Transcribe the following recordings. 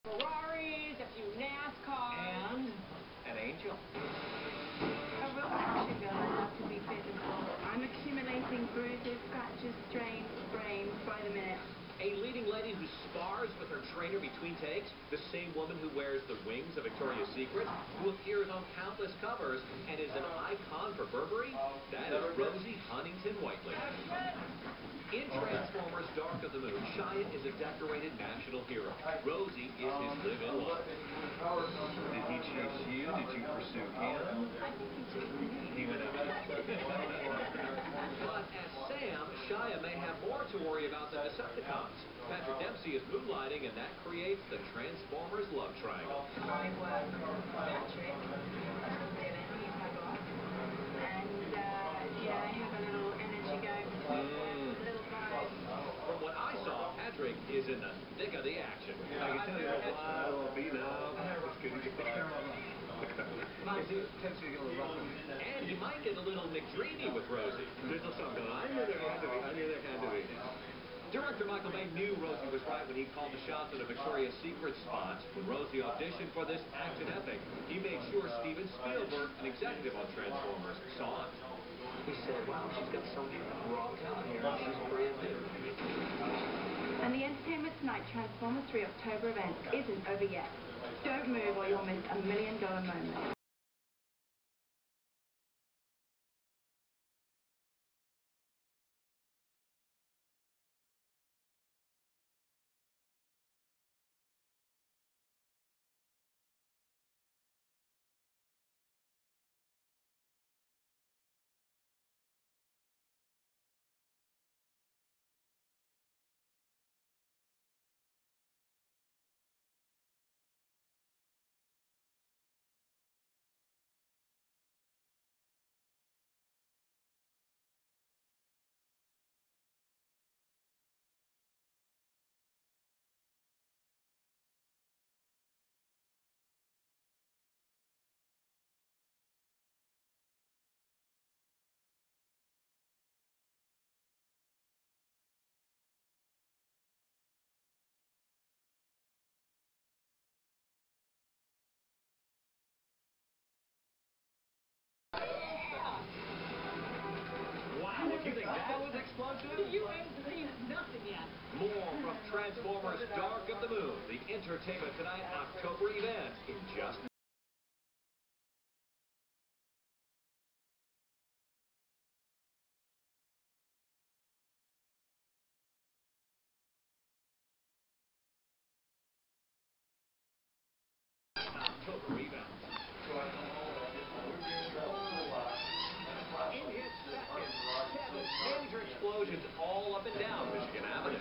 Ferraris, a few NASCARs. And an angel. A real action girl. I love to be physical. I'm accumulating bruises, scratches, strains, sprains by the minute. A leading lady who spars with her trainer between takes, the same woman who wears the wings of Victoria's Secret, who appears on countless covers and is an icon for Burberry, that is Rosie Huntington-Whiteley. In Transformers Dark of the Moon, Shia is a decorated national hero. Rosie is his live-in love. Did he chase you? Did you pursue him? I think he chased me. He went after you. But as Sam, Shia may have more to worry about than Decepticons. Patrick Dempsey is moonlighting, and that creates the Transformers love triangle. I work with Patrick, Dylan, he's my boss, and yeah, I have a little energy going between them, a little vibe. From what I saw, Patrick is in the thick of the action. I can tell you a little beat up. It's good to get the camera running. And he might get a little McDreamy with Rosie. There's something. I knew there had to be. Director Michael Bay knew Rosie was right when he called the shots at a Victoria's Secret spot. When Rosie auditioned for this action epic, he made sure Steven Spielberg, an executive on Transformers, saw it. He said, wow, she's got some raw talent here. She's brand new. And the Entertainment Tonight Transformers 3 October event isn't over yet. Don't move or you'll miss $1 million moment. Wow, if you think that was explosive? You ain't seen nothing yet. More from Transformers Dark of the Moon, the Entertainment Tonight October event in just October event. In his second, 7 major explosions all up and down Michigan Avenue.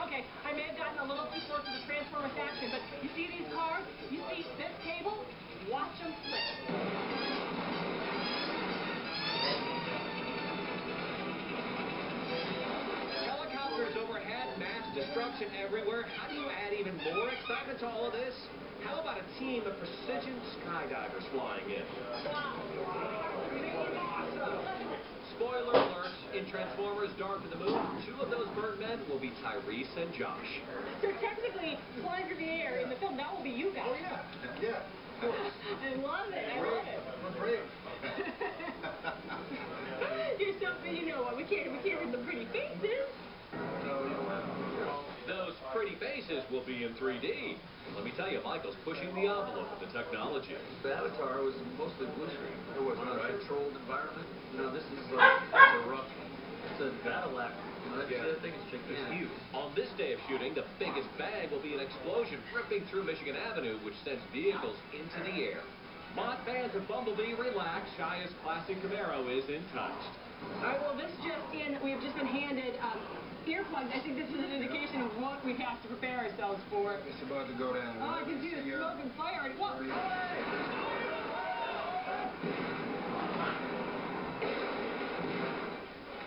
Okay, I may have gotten a little too close to the Transformers action, but you see these cars? You see this table? Watch them flip. Helicopters overhead, mass destruction everywhere. How do you add even more excitement to all of this? How about a team of precision skydivers flying in? Spoiler alert, in Transformers Dark of the Moon, 2 of those bird men will be Tyrese and Josh. So technically, flying through the air in the film, that will be you guys. Oh, yeah. Yeah. I love it. I love it. We're brave. You're so, you know what? We can't have the pretty faces. No, you don't have to. Those pretty faces will be in 3D. Let me tell you, Michael's pushing the envelope with the technology. The Avatar was mostly blue screen. It was not a controlled environment. You know, this is it's a rough, it's a battle act. You know, I think it's chicken. It's huge. On this day of shooting, the biggest bang will be an explosion ripping through Michigan Avenue, which sends vehicles into the air. Mod fans of Bumblebee, relax. Shia's classic Camaro isn't touched. All right, well, this just in, we have just been handed earplugs. I think this is an indication of what we have to prepare ourselves for. It's about to go down. Oh, I can see the smoke and fire. Whoa!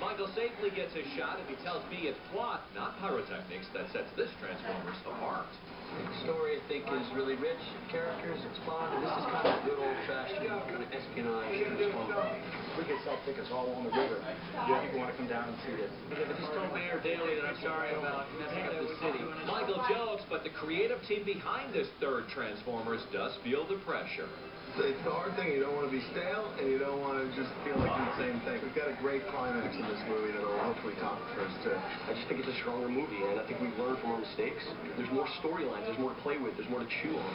Michael safely gets his shot and he tells me it's plot, not pyrotechnics, that sets this Transformers apart. The story, I think, is really rich. Characters, it's fun. This is kind of good old old-fashioned kind of espionage transformer. We could sell tickets all along the river. People want to come down and see this. I just told Mayor Daley that I'm sorry about messing up the city. Michael jokes, but the creative team behind this third Transformers does feel the pressure. It's the hard thing. You don't want to be stale, and you don't want to just feel like the same thing. We've got a great climax in this movie that will hopefully top the first two. I just think it's a stronger movie, and I think we've learned from our mistakes. There's more storylines, there's more to play with, there's more to chew on.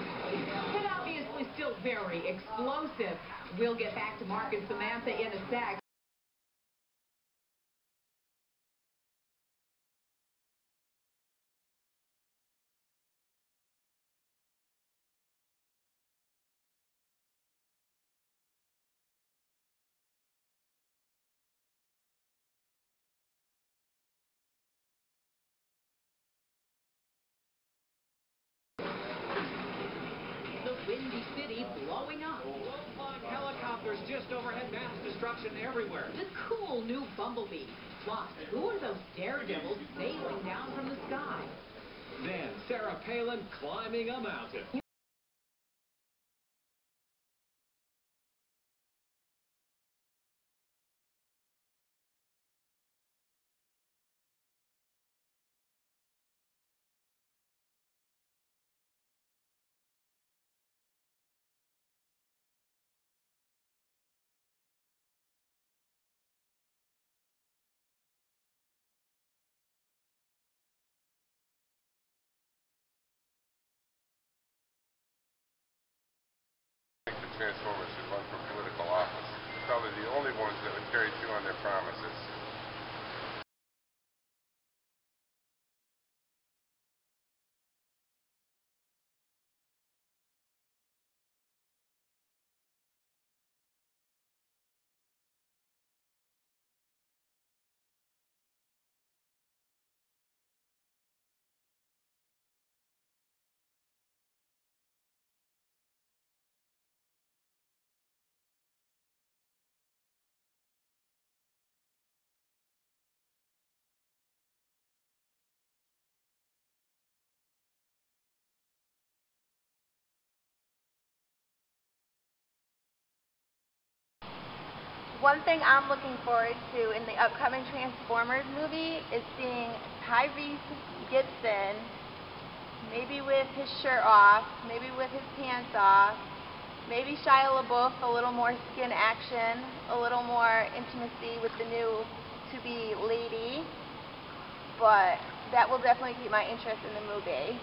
But obviously still very explosive. We'll get back to Mark and Samantha in a sec. The Windy City blowing up. Low-flying helicopters just overhead, mass destruction everywhere. The cool new Bumblebee. Plus, who are those daredevils sailing down from the sky? Then Sarah Palin climbing a mountain. Transformers should run for political office. Probably the only ones that would carry through on their promises. One thing I'm looking forward to in the upcoming Transformers movie is seeing Tyrese Gibson, maybe with his shirt off, maybe with his pants off, maybe Shia LaBeouf, a little more skin action, a little more intimacy with the new to-be lady, but that will definitely keep my interest in the movie.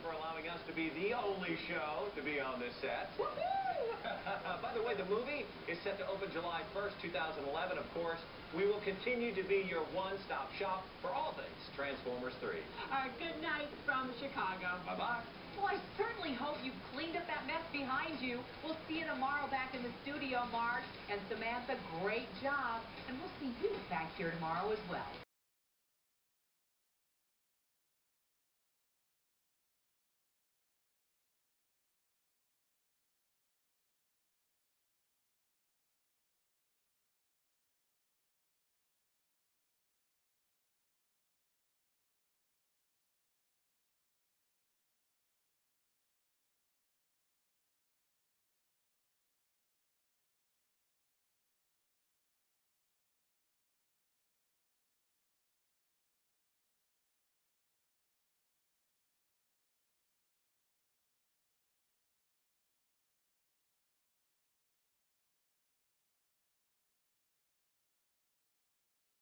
For allowing us to be the only show to be on this set. By the way, Shockwave the movie is set to open July 1st, 2011. Of course, we will continue to be your one-stop shop for all things Transformers 3. Good night from Chicago. Bye-bye. Well, I certainly hope you've cleaned up that mess behind you. We'll see you tomorrow back in the studio, Mark. And Samantha, great job. And we'll see you back here tomorrow as well.